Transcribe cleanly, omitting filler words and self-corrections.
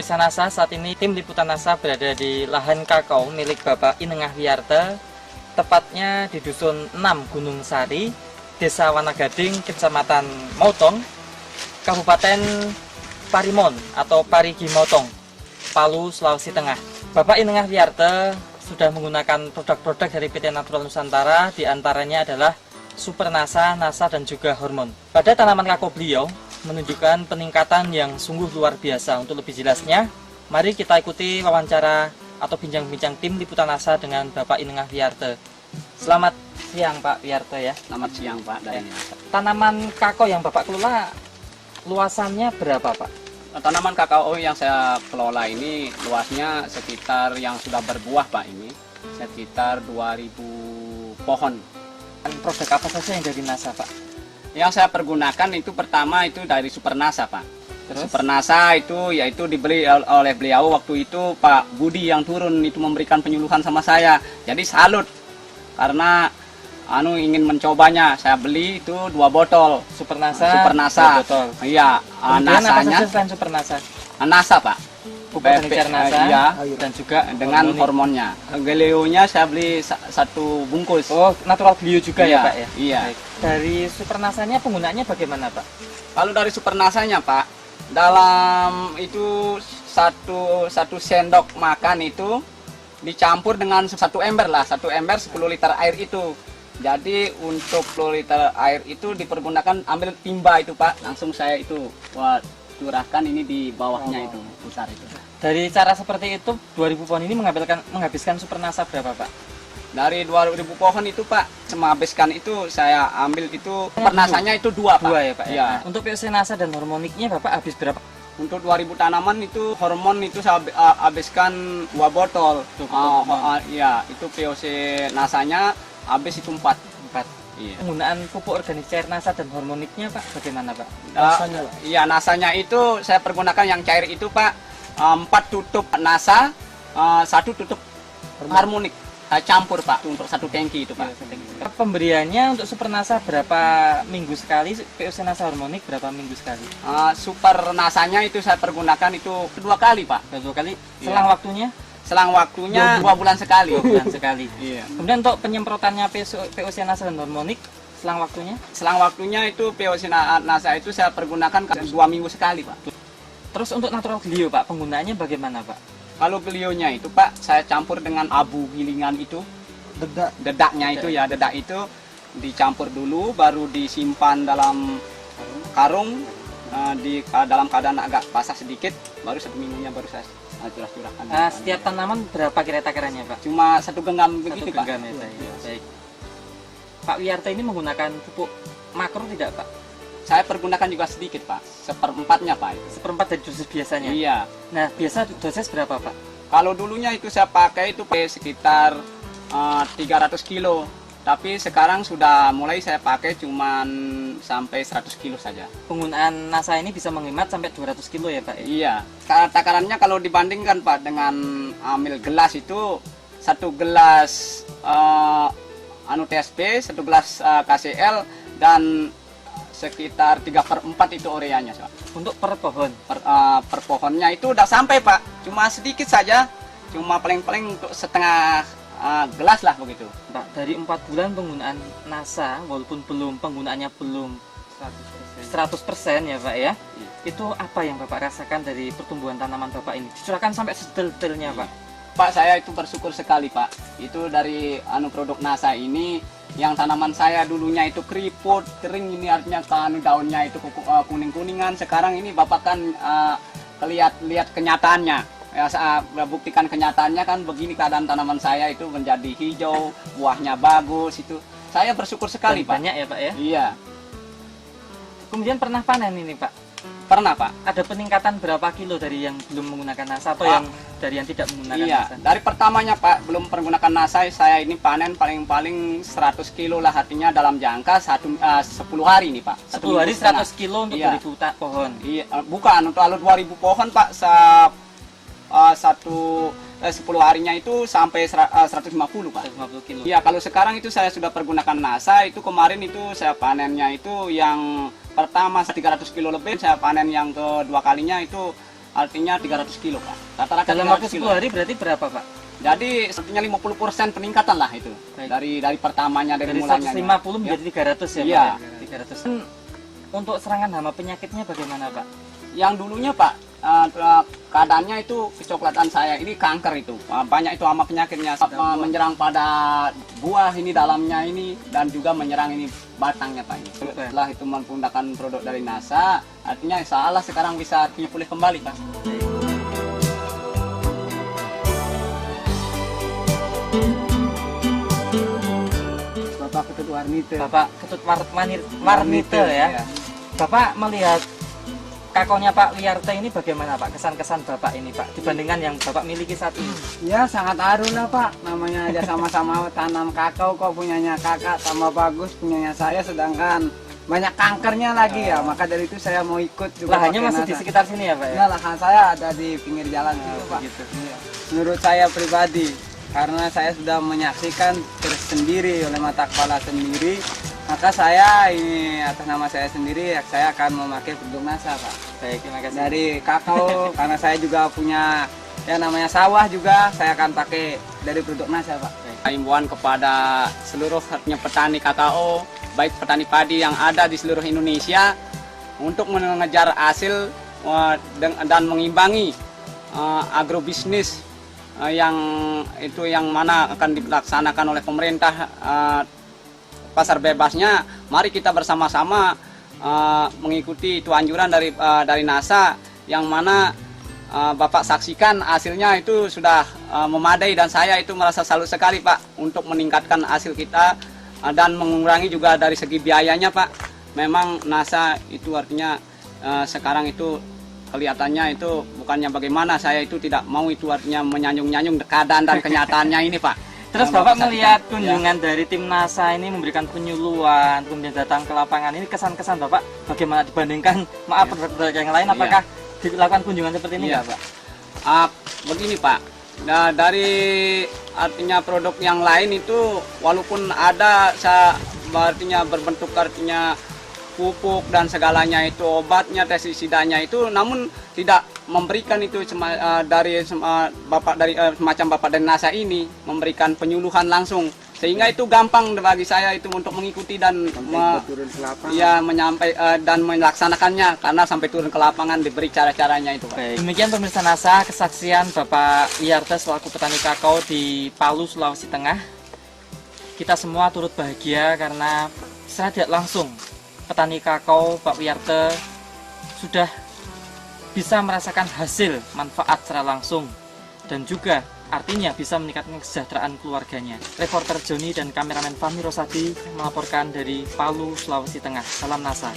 Pemirsa NASA, saat ini tim liputan NASA berada di lahan kakao milik Bapak Inengah Wiyarte, tepatnya di Dusun 6 Gunung Sari, Desa Wanagading, Kecamatan Mautong, Kabupaten Parimon atau Parigi Mautong, Palu, Sulawesi Tengah. Bapak Inengah Wiyarte sudah menggunakan produk-produk dari PT Natural Nusantara, diantaranya adalah Super NASA, NASA dan juga hormon. Pada tanaman kakao beliau menunjukkan peningkatan yang sungguh luar biasa. Untuk lebih jelasnya, mari kita ikuti wawancara atau bincang-bincang tim liputan NASA dengan Bapak Inengah Wiyarte. Selamat siang Pak Wiyarte ya. Selamat siang Pak. Tanaman kakao yang Bapak kelola luasannya berapa Pak? Tanaman kakao yang saya kelola ini luasnya sekitar yang sudah berbuah Pak, ini sekitar 2000 pohon. Produk apa saja yang dari NASA Pak? Yang saya pergunakan itu pertama itu dari Super NASA Pak. Terus? Super NASA itu yaitu dibeli oleh beliau waktu itu Pak Budi yang turun itu memberikan penyuluhan sama saya. Jadi salut karena ingin mencobanya. Saya beli itu 2 botol Super NASA. Super NASA. Botol. Iya, Kemudian apa NASA-nya saja selain Super NASA? NASA Pak. Pupuk furniture NASA iya, dan juga dengan hormonnya. Gelionya saya beli 1 bungkus. Oh, natural glio juga Iya, ya Pak ya? iya. Baik. Dari Super NASA-nya penggunaannya bagaimana Pak? Kalau dari Super NASA-nya Pak, dalam itu satu sendok makan itu dicampur dengan 1 ember lah, 1 ember 10 liter air itu. Jadi untuk 10 liter air itu dipergunakan ambil timba itu Pak, langsung saya itu curahkan ini di bawahnya itu, besar itu. Dari cara seperti itu, 2000 pohon ini menghabiskan Super NASA berapa Pak? Dari 2000 pohon itu Pak, menghabiskan itu saya ambil itu pernasanya itu 2 Pak. 2 ya Pak? Iya. Ya. Untuk POC NASA dan hormoniknya Bapak habis berapa? Untuk 2000 tanaman itu hormon itu saya habiskan 2 botol. Iya, itu POC NASA-nya habis itu 4. Iya. Penggunaan pupuk organik cair NASA dan hormoniknya Pak bagaimana Pak? Iya, NASA-nya itu saya pergunakan yang cair itu Pak, 4 tutup NASA, 1 tutup harmonik. Saya campur Pak untuk 1 tangki itu Pak. Pemberiannya untuk Super NASA berapa minggu sekali? POC NASA hormonik berapa minggu sekali? Super NASA-nya itu saya pergunakan itu 2 kali Pak. 2 kali. Iya. Selang waktunya? Selang waktunya 2 bulan sekali. 2 bulan sekali. Iya. Kemudian untuk penyemprotannya POC NASA dan hormonik selang waktunya? Selang waktunya itu POC NASA itu saya pergunakan 2 minggu sekali Pak. Terus untuk natural glio Pak, penggunaannya bagaimana Pak? Kalau glionya itu Pak, saya campur dengan abu gilingan itu, dedaknya itu ya, dedak itu dicampur dulu, baru disimpan dalam karung, dalam keadaan agak basah sedikit, baru 1 minggunya baru saya curah-curahkan. Setiap tanaman berapa kira takarannya Pak? Cuma 1 genggam begitu Pak. 1 genggam ya, baik. Pak Wiyarte ini menggunakan pupuk makro tidak Pak? Saya pergunakan juga sedikit Pak, 1/4-nya Pak. 1/4 dari dosis biasanya? Iya. Nah, biasa dosis berapa Pak? Kalau dulunya itu saya pakai itu sekitar 300 kilo. Tapi sekarang sudah mulai saya pakai cuman sampai 100 kilo saja. Penggunaan NASA ini bisa menghemat sampai 200 kilo ya Pak? Iya. Takarannya kalau dibandingkan Pak dengan ambil gelas itu 1 gelas TSP, 1 gelas KCL dan sekitar 3/4 itu ureanya Pak. Untuk per pohon? Per pohonnya itu udah sampai Pak. Cuma sedikit saja. Cuma paling-paling untuk setengah gelas lah begitu. Pak, dari 4 bulan penggunaan NASA, walaupun penggunaannya belum 100% ya Pak ya, itu apa yang Bapak rasakan dari pertumbuhan tanaman Bapak ini? Dicurahkan sampai sedetail-detailnya Pak. Pak, saya itu bersyukur sekali Pak. Itu dari produk NASA ini, yang tanaman saya dulunya itu keriput, kering, ini artinya daunnya itu kuning-kuningan. Sekarang ini Bapak kan lihat kenyataannya. Ya, saya buktikan kenyataannya kan begini keadaan tanaman saya itu menjadi hijau, buahnya bagus itu. Saya bersyukur sekali Pak. Banyak ya Pak ya? Iya. Kemudian pernah panen ini Pak? Pernah Pak. Ada peningkatan berapa kilo dari yang belum menggunakan NASA atau yang dari yang tidak menggunakan iya, NASA? Dari pertamanya Pak belum menggunakan NASA, saya ini panen paling 100 kilo lah, artinya dalam jangka 10 hari nih Pak. 10 hari 100 kilo untuk iya. 2000 pohon? Iya, bukan, untuk 2000 pohon Pak, 10 harinya itu sampai 150 Pak. 150 kilo. Iya, kalau sekarang itu saya sudah pergunakan NASA, itu kemarin itu saya panennya itu yang pertama 300 kilo lebih, saya panen yang kedua kalinya itu artinya 300 kilo Pak. Rata-rata Dalam 300 waktu 10 kilo. hari berarti berapa Pak? Jadi artinya 50% peningkatan lah itu. Baik. Dari pertamanya dari Dari mulanya. 150 menjadi 300 ya Iya. Pak? 300. Untuk serangan hama penyakitnya bagaimana Pak? Yang dulunya Pak, keadaannya itu kecoklatan saya ini kanker itu. Banyak itu hama penyakitnya menyerang pada buah ini dalamnya ini dan juga menyerang ini batangnya Pak. Setelah itu menggunakan produk dari NASA, artinya salah sekarang bisa pulih kembali Pak. Bapak Ketut Warnite. Bapak Ketut Warnite ya. Bapak melihat kakonya Pak Wiyarte ini bagaimana Pak? Kesan-kesan Bapak ini Pak dibandingkan yang Bapak miliki saat ini? Ya sangat haru lah Pak, namanya aja sama-sama tanam kakao kok punyanya kakak tambah bagus punyanya saya sedangkan banyak kankernya lagi ya, maka dari itu saya mau ikut juga. Lahannya pakai masih di NASA. sekitar sini ya Pak ya? Ya lahan saya ada di pinggir jalan gitu Pak. Begitu. Iya. Menurut saya pribadi, karena saya sudah menyaksikan tersendiri oleh mata kepala sendiri, maka saya ini atas nama saya sendiri saya akan memakai produk NASA Pak. Baik, terima kasih. Dari kakao karena saya juga punya ya namanya sawah juga, saya akan pakai dari produk NASA Pak. Himbauan kepada seluruh petani kakao, baik petani padi yang ada di seluruh Indonesia untuk mengejar hasil dan mengimbangi agrobisnis yang mana akan dilaksanakan oleh pemerintah pasar bebasnya. Mari kita bersama-sama mengikuti itu anjuran dari NASA yang mana Bapak saksikan hasilnya itu sudah memadai dan saya itu merasa salut sekali Pak untuk meningkatkan hasil kita dan mengurangi juga dari segi biayanya Pak. Memang NASA itu artinya sekarang itu kelihatannya itu bukannya bagaimana, saya itu tidak mau itu artinya menyanjung-nyanjung keadaan dan kenyataannya ini Pak. Terus Yang Bapak saksikan, melihat ya. kunjungan dari tim NASA ini memberikan penyuluhan, kemudian datang ke lapangan ini kesan-kesan Bapak bagaimana dibandingkan produk yang lain? Apakah dilakukan kunjungan seperti ini Iya. nggak Pak? Begini Pak, nah, dari artinya produk yang lain itu walaupun ada artinya berbentuk artinya pupuk dan segalanya itu obatnya, pestisidanya itu, namun tidak memberikan itu semacam Bapak dari NASA ini memberikan penyuluhan langsung, sehingga itu gampang bagi saya itu untuk mengikuti dan Turun ke lapangan. dan melaksanakannya karena sampai turun ke lapangan diberi cara-caranya itu Pak. Baik. Demikian pemirsa NASA, kesaksian Bapak Wiyarte selaku petani kakao di Palu, Sulawesi Tengah. Kita semua turut bahagia karena secara tidak langsung petani kakao Pak Wiyarte sudah bisa merasakan hasil manfaat secara langsung dan juga artinya bisa meningkatkan kesejahteraan keluarganya. Reporter Joni dan kameramen Fahmi Rosadi melaporkan dari Palu, Sulawesi Tengah. Salam NASA.